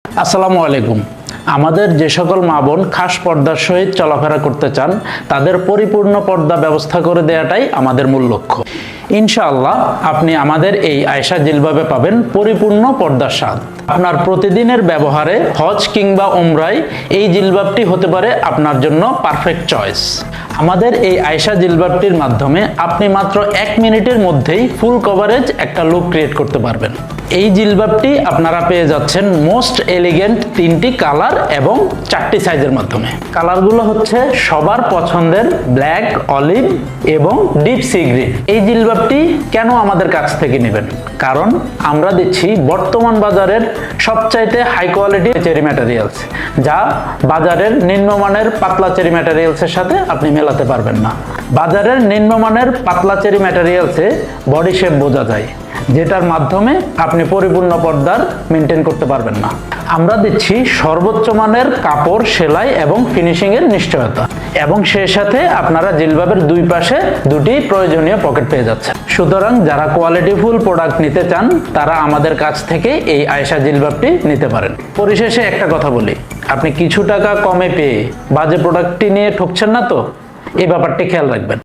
আসসালামু আলাইকুম। আমাদের যে সকল মা বোন খাস পর্দার সহিত চলাফেরা করতে চান তাদের পরিপূর্ণ পর্দা ব্যবস্থা করে দেওয়াটাই আমাদের মূল লক্ষ্য। ইনশাআল্লাহ আপনি আমাদের এই আয়েশা জিলবাবে পাবেন পরিপূর্ণ পর্দার স্বাদ। আপনার প্রতিদিনের ব্যবহারে হজ কিংবা উমরায় এই জিলবাবটি হতে পারে আপনার জন্য পারফেক্ট চয়েস। আমাদের এই আয়েশা জিলবাবটির মাধ্যমে আপনি মাত্র 1 মিনিটের মধ্যেই ফুল কভারেজ একটা লুক ক্রিয়েট করতে পারবেন। এই জিলবাবটি আপনারা পেয়ে যাচ্ছেন মোস্ট এলিগেন্ট 3টি কালার এবং 4টি সাইজের মাধ্যমে। কালারগুলো হচ্ছে সবার পছন্দের ব্ল্যাক, অলিভ এবং ডিপ সি গ্রিন। এই জিলবাবটি কেন আমাদের কাছ থেকে নেবেন? কারণ আমরা দিচ্ছি বর্তমান বাজারের সবচাইতে হাই কোয়ালিটি চেরি ম্যাটেরিয়ালস, যা বাজারের নিম্নমানের পাতলা চেরি ম্যাটেরিয়ালসের সাথে আপনি মেলাতে পারবেন না। বাজারের নিম্নমানের পাতলা চেরি ম্যাটেরিয়ালসে বডি শেপ বোঝা যায়, যেটার মাধ্যমে আপনি পরিপূর্ণ পর্দার মেনটেন করতে পারবেন না। আমরা দিচ্ছি সর্বোচ্চ মানের কাপড়, সেলাই এবং ফিনিশিং এর নিশ্চয়তা, এবং সেই সাথে আপনারা জিলবাবের দুই পাশে দুটি প্রয়োজনীয় পকেট পেয়ে যাচ্ছেন। সুতরাং যারা কোয়ালিটিফুল প্রোডাক্ট নিতে চান তারা আমাদের কাছ থেকে এই আয়েশা জিলবাবটি নিতে পারেন। পরিশেষে একটা কথা বলি, আপনি কিছু টাকা কমে পেয়ে বাজে প্রোডাক্টটি নিয়ে ঠকছেন না তো? এই ব্যাপারটি খেয়াল রাখবেন।